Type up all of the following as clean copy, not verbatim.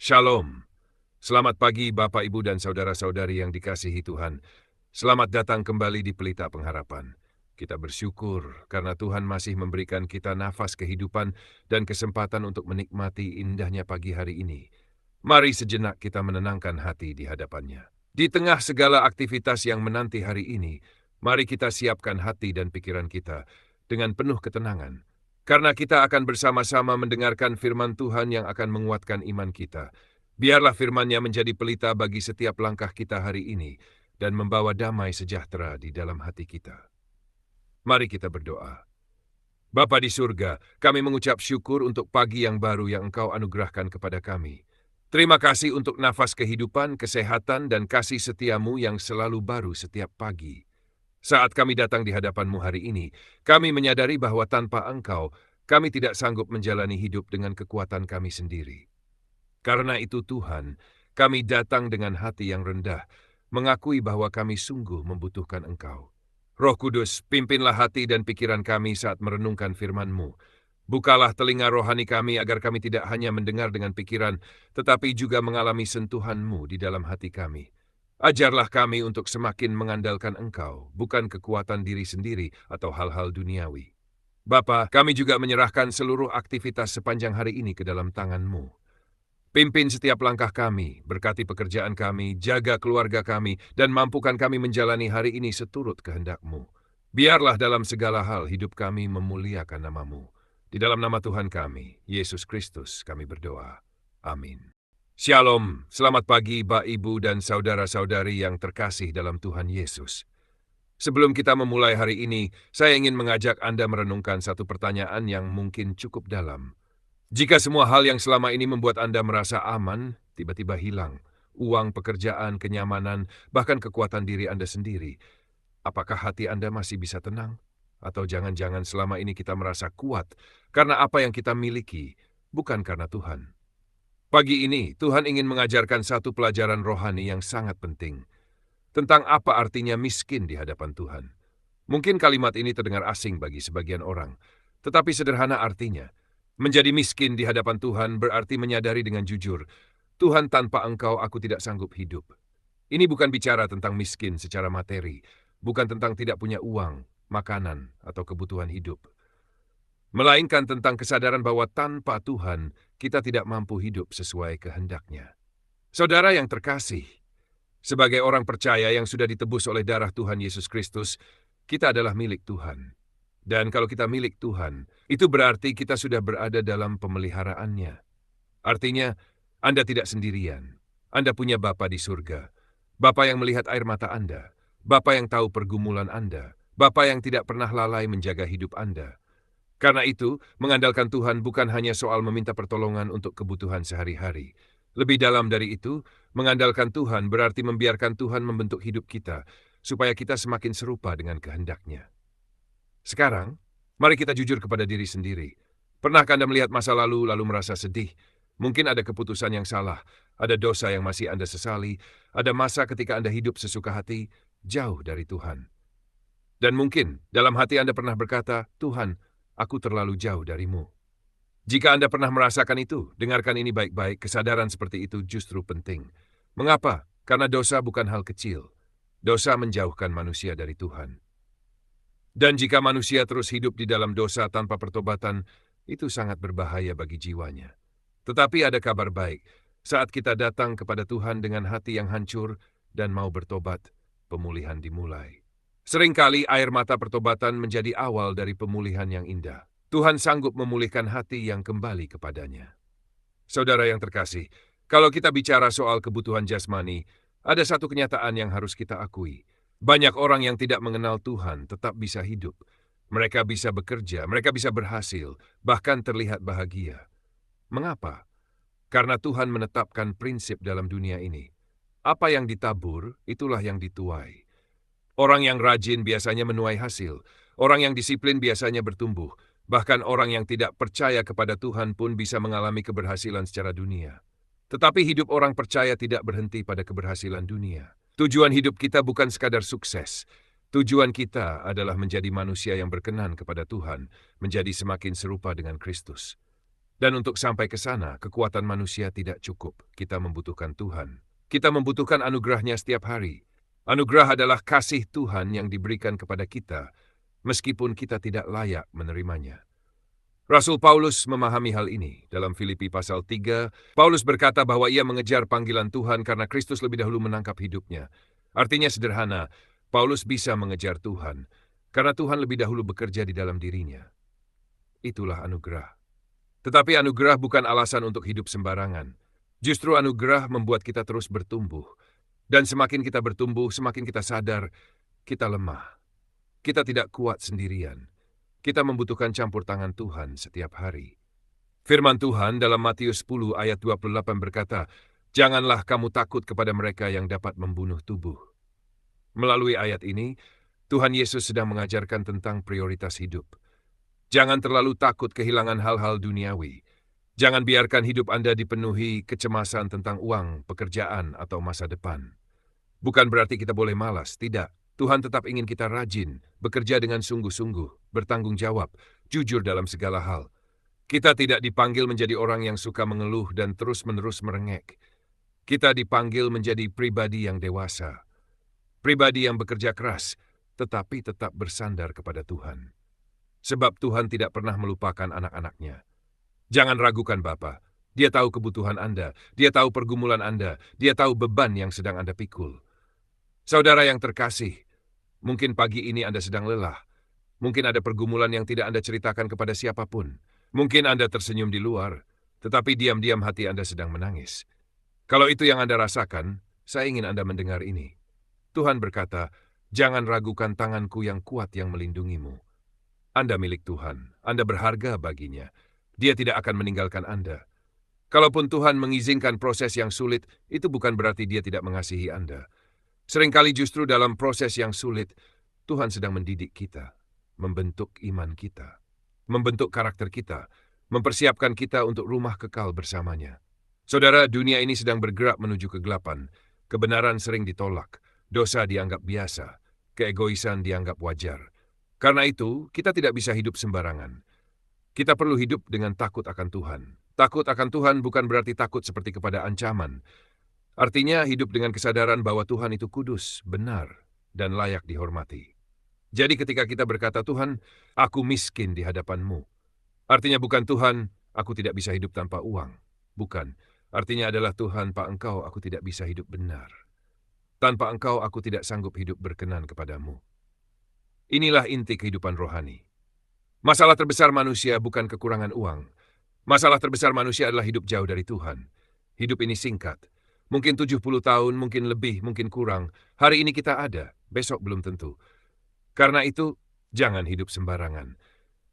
Shalom. Selamat pagi Bapak, Ibu, dan saudara-saudari yang dikasihi Tuhan. Selamat datang kembali di Pelita Pengharapan. Kita bersyukur karena Tuhan masih memberikan kita nafas kehidupan dan kesempatan untuk menikmati indahnya pagi hari ini. Mari sejenak kita menenangkan hati di hadapannya. Di tengah segala aktivitas yang menanti hari ini, mari kita siapkan hati dan pikiran kita dengan penuh ketenangan. Karena kita akan bersama-sama mendengarkan firman Tuhan yang akan menguatkan iman kita. Biarlah firman-Nya menjadi pelita bagi setiap langkah kita hari ini dan membawa damai sejahtera di dalam hati kita. Mari kita berdoa. Bapa di surga, kami mengucap syukur untuk pagi yang baru yang Engkau anugerahkan kepada kami. Terima kasih untuk nafas kehidupan, kesehatan, dan kasih setiamu yang selalu baru setiap pagi. Saat kami datang di hadapan-Mu hari ini, kami menyadari bahwa tanpa Engkau, kami tidak sanggup menjalani hidup dengan kekuatan kami sendiri. Karena itu Tuhan, kami datang dengan hati yang rendah, mengakui bahwa kami sungguh membutuhkan Engkau. Roh Kudus, pimpinlah hati dan pikiran kami saat merenungkan firman-Mu. Bukalah telinga rohani kami agar kami tidak hanya mendengar dengan pikiran, tetapi juga mengalami sentuhan-Mu di dalam hati kami. Ajarlah kami untuk semakin mengandalkan Engkau, bukan kekuatan diri sendiri atau hal-hal duniawi. Bapa, kami juga menyerahkan seluruh aktivitas sepanjang hari ini ke dalam tangan-Mu. Pimpin setiap langkah kami, berkati pekerjaan kami, jaga keluarga kami, dan mampukan kami menjalani hari ini seturut kehendak-Mu. Biarlah dalam segala hal hidup kami memuliakan nama-Mu. Di dalam nama Tuhan kami, Yesus Kristus, kami berdoa. Amin. Shalom, selamat pagi Bapak, Ibu, dan saudara-saudari yang terkasih dalam Tuhan Yesus. Sebelum kita memulai hari ini, saya ingin mengajak Anda merenungkan satu pertanyaan yang mungkin cukup dalam. Jika semua hal yang selama ini membuat Anda merasa aman, tiba-tiba hilang, uang, pekerjaan, kenyamanan, bahkan kekuatan diri Anda sendiri, apakah hati Anda masih bisa tenang? Atau jangan-jangan selama ini kita merasa kuat karena apa yang kita miliki, bukan karena Tuhan? Pagi ini, Tuhan ingin mengajarkan satu pelajaran rohani yang sangat penting, tentang apa artinya miskin di hadapan Tuhan. Mungkin kalimat ini terdengar asing bagi sebagian orang, tetapi sederhana artinya. Menjadi miskin di hadapan Tuhan berarti menyadari dengan jujur, Tuhan, tanpa Engkau aku tidak sanggup hidup. Ini bukan bicara tentang miskin secara materi, bukan tentang tidak punya uang, makanan, atau kebutuhan hidup. Melainkan tentang kesadaran bahwa tanpa Tuhan, kita tidak mampu hidup sesuai kehendak-Nya. Saudara yang terkasih, sebagai orang percaya yang sudah ditebus oleh darah Tuhan Yesus Kristus, kita adalah milik Tuhan. Dan kalau kita milik Tuhan, itu berarti kita sudah berada dalam pemeliharaannya. Artinya, Anda tidak sendirian. Anda punya Bapa di surga. Bapa yang melihat air mata Anda. Bapa yang tahu pergumulan Anda. Bapa yang tidak pernah lalai menjaga hidup Anda. Karena itu, mengandalkan Tuhan bukan hanya soal meminta pertolongan untuk kebutuhan sehari-hari. Lebih dalam dari itu, mengandalkan Tuhan berarti membiarkan Tuhan membentuk hidup kita, supaya kita semakin serupa dengan kehendak-Nya. Sekarang, mari kita jujur kepada diri sendiri. Pernahkah Anda melihat masa lalu merasa sedih? Mungkin ada keputusan yang salah, ada dosa yang masih Anda sesali, ada masa ketika Anda hidup sesuka hati, jauh dari Tuhan. Dan mungkin dalam hati Anda pernah berkata, Tuhan, aku terlalu jauh darimu. Jika Anda pernah merasakan itu, dengarkan ini baik-baik, kesadaran seperti itu justru penting. Mengapa? Karena dosa bukan hal kecil. Dosa menjauhkan manusia dari Tuhan. Dan jika manusia terus hidup di dalam dosa tanpa pertobatan, itu sangat berbahaya bagi jiwanya. Tetapi ada kabar baik, saat kita datang kepada Tuhan dengan hati yang hancur dan mau bertobat, pemulihan dimulai. Seringkali air mata pertobatan menjadi awal dari pemulihan yang indah. Tuhan sanggup memulihkan hati yang kembali kepadanya. Saudara yang terkasih, kalau kita bicara soal kebutuhan jasmani, ada satu kenyataan yang harus kita akui. Banyak orang yang tidak mengenal Tuhan tetap bisa hidup. Mereka bisa bekerja, mereka bisa berhasil, bahkan terlihat bahagia. Mengapa? Karena Tuhan menetapkan prinsip dalam dunia ini. Apa yang ditabur, itulah yang dituai. Orang yang rajin biasanya menuai hasil. Orang yang disiplin biasanya bertumbuh. Bahkan orang yang tidak percaya kepada Tuhan pun bisa mengalami keberhasilan secara dunia. Tetapi hidup orang percaya tidak berhenti pada keberhasilan dunia. Tujuan hidup kita bukan sekadar sukses. Tujuan kita adalah menjadi manusia yang berkenan kepada Tuhan, menjadi semakin serupa dengan Kristus. Dan untuk sampai ke sana, kekuatan manusia tidak cukup. Kita membutuhkan Tuhan. Kita membutuhkan anugerah-Nya setiap hari. Anugerah adalah kasih Tuhan yang diberikan kepada kita, meskipun kita tidak layak menerimanya. Rasul Paulus memahami hal ini. Dalam Filipi pasal 3, Paulus berkata bahwa ia mengejar panggilan Tuhan karena Kristus lebih dahulu menangkap hidupnya. Artinya sederhana, Paulus bisa mengejar Tuhan, karena Tuhan lebih dahulu bekerja di dalam dirinya. Itulah anugerah. Tetapi anugerah bukan alasan untuk hidup sembarangan. Justru anugerah membuat kita terus bertumbuh. Dan semakin kita bertumbuh, semakin kita sadar, kita lemah. Kita tidak kuat sendirian. Kita membutuhkan campur tangan Tuhan setiap hari. Firman Tuhan dalam Matius 10 ayat 28 berkata, "Janganlah kamu takut kepada mereka yang dapat membunuh tubuh." Melalui ayat ini, Tuhan Yesus sedang mengajarkan tentang prioritas hidup. Jangan terlalu takut kehilangan hal-hal duniawi. Jangan biarkan hidup Anda dipenuhi kecemasan tentang uang, pekerjaan, atau masa depan. Bukan berarti kita boleh malas, tidak. Tuhan tetap ingin kita rajin, bekerja dengan sungguh-sungguh, bertanggung jawab, jujur dalam segala hal. Kita tidak dipanggil menjadi orang yang suka mengeluh dan terus-menerus merengek. Kita dipanggil menjadi pribadi yang dewasa. Pribadi yang bekerja keras, tetapi tetap bersandar kepada Tuhan. Sebab Tuhan tidak pernah melupakan anak-anak-Nya. Jangan ragukan Bapa. Dia tahu kebutuhan Anda, Dia tahu pergumulan Anda, Dia tahu beban yang sedang Anda pikul. Saudara yang terkasih, mungkin pagi ini Anda sedang lelah. Mungkin ada pergumulan yang tidak Anda ceritakan kepada siapapun. Mungkin Anda tersenyum di luar, tetapi diam-diam hati Anda sedang menangis. Kalau itu yang Anda rasakan, saya ingin Anda mendengar ini. Tuhan berkata, "Jangan ragukan tanganku yang kuat yang melindungimu." Anda milik Tuhan, Anda berharga baginya. Dia tidak akan meninggalkan Anda. Kalaupun Tuhan mengizinkan proses yang sulit, itu bukan berarti Dia tidak mengasihi Anda. Seringkali justru dalam proses yang sulit, Tuhan sedang mendidik kita, membentuk iman kita, membentuk karakter kita, mempersiapkan kita untuk rumah kekal bersamanya. Saudara, dunia ini sedang bergerak menuju kegelapan. Kebenaran sering ditolak, dosa dianggap biasa, keegoisan dianggap wajar. Karena itu, kita tidak bisa hidup sembarangan. Kita perlu hidup dengan takut akan Tuhan. Takut akan Tuhan bukan berarti takut seperti kepada ancaman. Artinya hidup dengan kesadaran bahwa Tuhan itu kudus, benar, dan layak dihormati. Jadi ketika kita berkata, "Tuhan, aku miskin di hadapan-Mu." Artinya bukan, "Tuhan, aku tidak bisa hidup tanpa uang." Bukan. Artinya adalah, "Tuhan, tanpa Engkau aku tidak bisa hidup benar. Tanpa Engkau aku tidak sanggup hidup berkenan kepadamu." Inilah inti kehidupan rohani. Masalah terbesar manusia bukan kekurangan uang. Masalah terbesar manusia adalah hidup jauh dari Tuhan. Hidup ini singkat. Mungkin 70 tahun, mungkin lebih, mungkin kurang. Hari ini kita ada, besok belum tentu. Karena itu, jangan hidup sembarangan.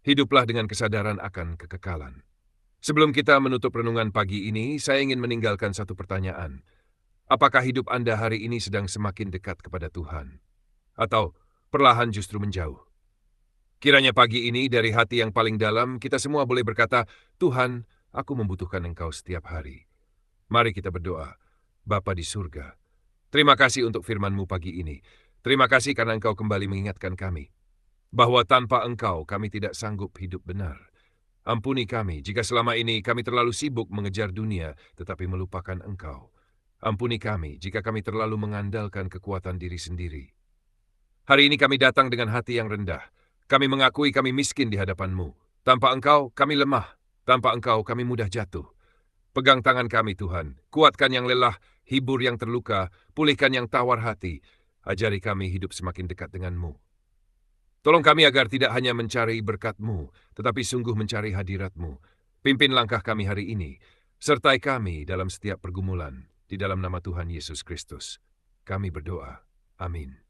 Hiduplah dengan kesadaran akan kekekalan. Sebelum kita menutup renungan pagi ini, saya ingin meninggalkan satu pertanyaan. Apakah hidup Anda hari ini sedang semakin dekat kepada Tuhan? Atau perlahan justru menjauh? Kiranya pagi ini dari hati yang paling dalam, kita semua boleh berkata, "Tuhan, aku membutuhkan Engkau setiap hari." Mari kita berdoa. Bapa di surga, terima kasih untuk firman-Mu pagi ini. Terima kasih karena Engkau kembali mengingatkan kami, bahwa tanpa Engkau kami tidak sanggup hidup benar. Ampuni kami jika selama ini kami terlalu sibuk mengejar dunia, tetapi melupakan Engkau. Ampuni kami jika kami terlalu mengandalkan kekuatan diri sendiri. Hari ini kami datang dengan hati yang rendah. Kami mengakui kami miskin di hadapan-Mu. Tanpa Engkau kami lemah. Tanpa Engkau kami mudah jatuh. Pegang tangan kami Tuhan. Kuatkan yang lelah, hibur yang terluka, pulihkan yang tawar hati. Ajari kami hidup semakin dekat dengan-Mu. Tolong kami agar tidak hanya mencari berkat-Mu, tetapi sungguh mencari hadirat-Mu. Pimpin langkah kami hari ini. Sertai kami dalam setiap pergumulan. Di dalam nama Tuhan Yesus Kristus, kami berdoa. Amin.